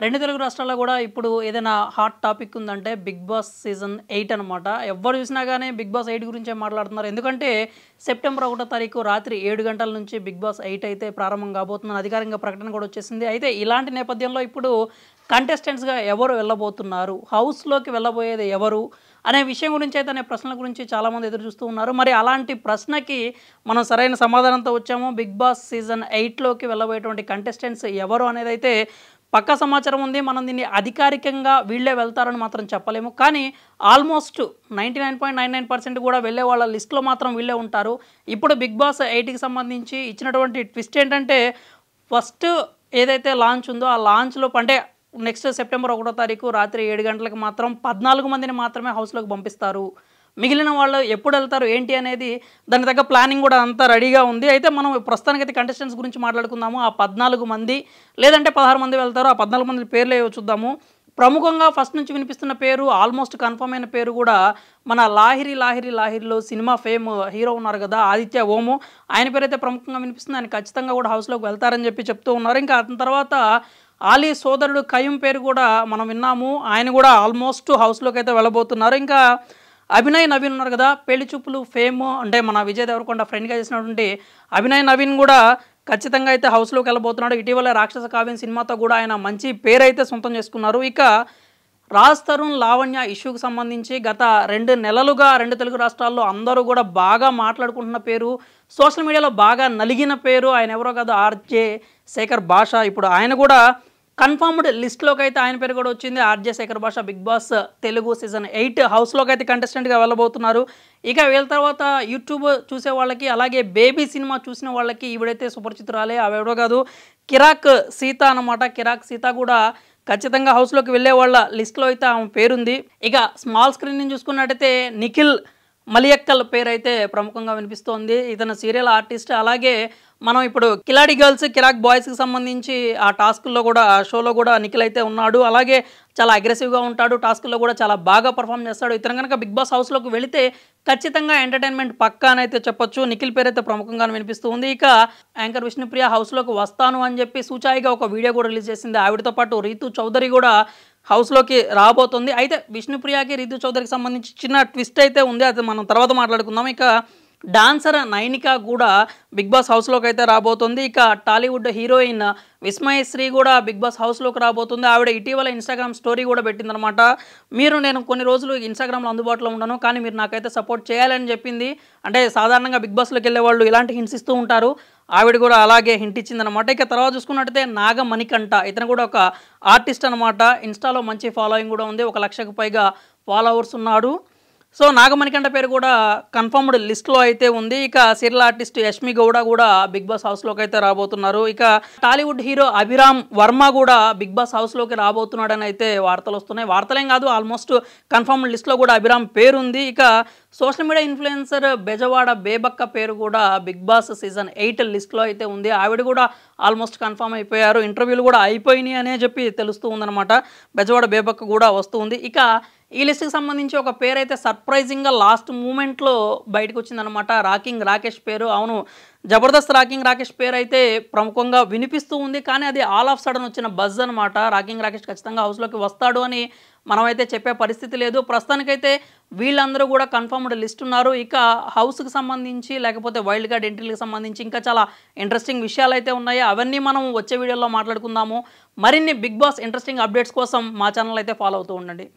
రెండు తెలుగు రాష్ట్రాల్లో కూడా ఇప్పుడు ఏదైనా హాట్ టాపిక్ ఉందంటే బిగ్ బాస్ సీజన్ 8 అనమాట. ఎవ్వరు చూసినా కానీ బిగ్ బాస్ 8 గురించే మాట్లాడుతున్నారు. ఎందుకంటే సెప్టెంబర్ 1వ తారీఖు రాత్రి 7 గంటల నుంచి బిగ్ బాస్ 8 అయితే ప్రారంభం కాబోతుందని అధికారికంగా ప్రకటన కూడా వచ్చేసింది. అయితే ఇలాంటి నేపథ్యంలో ఇప్పుడు కంటెస్టెంట్స్గా ఎవరు వెళ్ళబోతున్నారు, హౌస్లోకి వెళ్ళబోయేది ఎవరు అనే విషయం గురించి అయితే అనే ప్రశ్నల గురించి చాలామంది ఎదురు చూస్తూ ఉన్నారు. మరి అలాంటి ప్రశ్నకి మనం సరైన సమాధానంతో వచ్చాము. బిగ్ బాస్ సీజన్ 8లోకి వెళ్ళబోయేటువంటి కంటెస్టెంట్స్ ఎవరు అనేది అయితే పక్కా సమాచారం ఉంది. మనం దీన్ని అధికారికంగా వీళ్ళే వెళ్తారని మాత్రం చెప్పలేము. కానీ ఆల్మోస్ట్ 99.99% కూడా వెళ్ళే వాళ్ళ లిస్ట్లో మాత్రం వీళ్ళే ఉంటారు. ఇప్పుడు బిగ్ బాస్ 8కి సంబంధించి ఇచ్చినటువంటి ట్విస్ట్ ఏంటంటే, ఫస్ట్ ఏదైతే లాంచ్ ఉందో ఆ లాంచ్లో అంటే నెక్స్ట్ సెప్టెంబర్ 1వ తారీఖు రాత్రి 7 గంటలకు మాత్రం 14 మందిని మాత్రమే హౌస్లోకి పంపిస్తారు. మిగిలిన వాళ్ళు ఎప్పుడు వెళ్తారు ఏంటి అనేది దాని తగ్గ ప్లానింగ్ కూడా అంతా రెడీగా ఉంది. అయితే మనం ప్రస్తుతానికైతే కంటెస్టెంట్స్ గురించి మాట్లాడుకుందాము. ఆ 14 మంది లేదంటే 16 మంది వెళ్తారు. ఆ 14 మంది పేర్లు ఏవో చూద్దాము. ప్రముఖంగా ఫస్ట్ నుంచి వినిపిస్తున్న పేరు, ఆల్మోస్ట్ కన్ఫర్మ్ అయిన పేరు కూడా మన లాహిరిలో సినిమా ఫేమ్ హీరో ఉన్నారు కదా, ఆదిత్య ఓము, ఆయన పేరు అయితే ప్రముఖంగా వినిపిస్తుంది. ఆయన ఖచ్చితంగా కూడా హౌస్లోకి వెళ్తారని చెప్తూ ఉన్నారు. ఇంకా అతని తర్వాత ఆలీ సోదరుడు కయ్యూం పేరు కూడా మనం విన్నాము. ఆయన కూడా ఆల్మోస్ట్ హౌస్లోకి అయితే వెళ్ళబోతున్నారు. ఇంకా అభినయ్ నవీన్ ఉన్నారు కదా, పెళ్లి చూపులు ఫేమ్ అంటే మన విజయ్ దేవరకొండ ఫ్రెండ్గా చేసినటువంటి అభినయ్ నవీన్ కూడా ఖచ్చితంగా అయితే హౌస్లోకి వెళ్ళబోతున్నాడు. ఇటీవల రాక్షస కావ్యం సినిమాతో కూడా ఆయన మంచి పేరు అయితే సొంతం చేసుకున్నారు. ఇక రాజ్ తరుణ్ లావణ్య ఇష్యూకి సంబంధించి గత 2 నెలలుగా 2 తెలుగు రాష్ట్రాల్లో అందరూ కూడా బాగా మాట్లాడుకుంటున్న పేరు, సోషల్ మీడియాలో బాగా నలిగిన పేరు ఆయన ఎవరో కాదు, ఆర్జే శేఖర్ భాష. ఇప్పుడు ఆయన కూడా కన్ఫర్మ్డ్ లిస్ట్లోకి అయితే ఆయన పేరు కూడా వచ్చింది. ఆర్జే శేఖర్ భాష బిగ్ బాస్ తెలుగు సీజన్ 8 హౌస్లోకి అయితే కంటెస్టెంట్గా వెళ్ళబోతున్నారు. ఇక వీళ్ళ తర్వాత యూట్యూబ్ చూసే వాళ్ళకి, అలాగే బేబీ సినిమా చూసిన వాళ్ళకి ఈవిడైతే సుపరిచితురాలే, అవెవడో కాదు, కిరాక్ సీత అనమాట. కిరాక్ సీత కూడా ఖచ్చితంగా హౌస్లోకి వెళ్ళే వాళ్ళ లిస్ట్లో అయితే ఆమె పేరుంది. ఇక స్మాల్ స్క్రీన్ నుంచి చూసుకున్నట్టయితే నిఖిల్ మలియక్కల్ పేరు అయితే ప్రముఖంగా వినిపిస్తోంది. ఇతను సీరియల్ ఆర్టిస్ట్. అలాగే మనం ఇప్పుడు కిలాడి గర్ల్స్ కిరాక్ బాయ్స్కి సంబంధించి ఆ టాస్కుల్లో కూడా, ఆ షోలో కూడా నిఖిల్ అయితే ఉన్నాడు. అలాగే చాలా అగ్రెసివ్గా ఉంటాడు, టాస్కుల్లో కూడా చాలా బాగా పర్ఫామ్ చేస్తాడు. ఇతను కనుక బిగ్ బాస్ హౌస్లోకి వెళితే ఖచ్చితంగా ఎంటర్టైన్మెంట్ పక్కా అని అయితే చెప్పొచ్చు. నిఖిల్ పేరు అయితే ప్రముఖంగా వినిపిస్తూ ఉంది. ఇక యాంకర్ విష్ణుప్రియ హౌస్లోకి వస్తాను అని చెప్పి సూచాయిగా ఒక వీడియో కూడా రిలీజ్ చేసింది. ఆవిడతో పాటు రీతు చౌదరి కూడా హౌస్లోకి రాబోతుంది. అయితే విష్ణుప్రియకి రీతు చౌదరికి సంబంధించి చిన్న ట్విస్ట్ అయితే ఉంది, అది మనం తర్వాత మాట్లాడుకుందాం. ఇక డాన్సర్ నైనిక కూడా బిగ్ బాస్ హౌస్లోకి అయితే రాబోతుంది. ఇక టాలీవుడ్ హీరోయిన్ విస్మయశ్రీ కూడా బిగ్ బాస్ హౌస్లోకి రాబోతుంది. ఆవిడ ఇటీవల ఇన్స్టాగ్రామ్ స్టోరీ కూడా పెట్టిందనమాట. నేను కొన్ని రోజులు ఇన్స్టాగ్రామ్లో అందుబాటులో ఉండను, కానీ మీరు నాకైతే సపోర్ట్ చేయాలని చెప్పింది. అంటే సాధారణంగా బిగ్ బాస్లోకి వెళ్ళే వాళ్ళు ఇలాంటి హింట్స్ ఇస్తూ ఉంటారు, ఆవిడ కూడా అలాగే హింట్ ఇచ్చిందనమాట. ఇక తర్వాత చూసుకున్నట్టయితే నాగమణికంఠ, ఇతను కూడా ఒక ఆర్టిస్ట్ అనమాట. ఇన్స్టాలో మంచి ఫాలోయింగ్ కూడా ఉంది, 1 లక్షకు పైగా ఫాలోవర్స్ ఉన్నాడు. సో నాగమణికంఠ పేరు కూడా కన్ఫర్మ్డ్ లిస్ట్లో అయితే ఉంది. ఇక సీరియల్ ఆర్టిస్ట్ యష్మి గౌడ కూడా బిగ్ బాస్ హౌస్లోకి అయితే రాబోతున్నారు. ఇక టాలీవుడ్ హీరో అభిరామ్ వర్మ కూడా బిగ్ బాస్ హౌస్లోకి రాబోతున్నాడని అయితే వార్తలు వస్తున్నాయి. వార్తలేం కాదు, ఆల్మోస్ట్ కన్ఫర్మ్డ్ లిస్ట్లో కూడా అభిరామ్ పేరు ఉంది. ఇక సోషల్ మీడియా ఇన్ఫ్లుయెన్సర్ బెజవాడ బేబక్క పేరు కూడా బిగ్ బాస్ సీజన్ 8 లిస్ట్లో అయితే ఉంది. ఆవిడ కూడా ఆల్మోస్ట్ కన్ఫర్మ్ అయిపోయారు, ఇంటర్వ్యూలు కూడా అయిపోయినాయి అనే చెప్పి తెలుస్తూ ఉందన్నమాట. బెజవాడ బేబక్క కూడా వస్తుంది. ఇక ఈ లిస్ట్కి సంబంధించి ఒక పేరు అయితే సర్ప్రైజింగ్గా లాస్ట్ మూమెంట్లో బయటకు వచ్చిందనమాట. రాకింగ్ రాకేష్ పేరు. అవును, జబర్దస్త్ రాకింగ్ రాకేష్ పేరు అయితే ప్రముఖంగా వినిపిస్తూ ఉంది. కానీ అది ఆల్ ఆఫ్ సడన్ వచ్చిన బజ్ అనమాట. రాకింగ్ రాకేష్ ఖచ్చితంగా హౌస్లోకి వస్తాడు అని మనమైతే చెప్పే పరిస్థితి లేదు. ప్రస్తుతానికైతే వీళ్ళందరూ కూడా కన్ఫర్మ్డ్ లిస్ట్ ఉన్నారు. ఇక హౌస్కి సంబంధించి లేకపోతే వైల్డ్ కార్డ్ ఎంట్రీలకు సంబంధించి ఇంకా చాలా ఇంట్రెస్టింగ్ విషయాలు అయితే ఉన్నాయి. అవన్నీ మనం వచ్చే వీడియోలో మాట్లాడుకుందాము. మరిన్ని బిగ్ బాస్ ఇంట్రెస్టింగ్ అప్డేట్స్ కోసం మా ఛానల్ అయితే ఫాలో అవుతూ ఉండండి.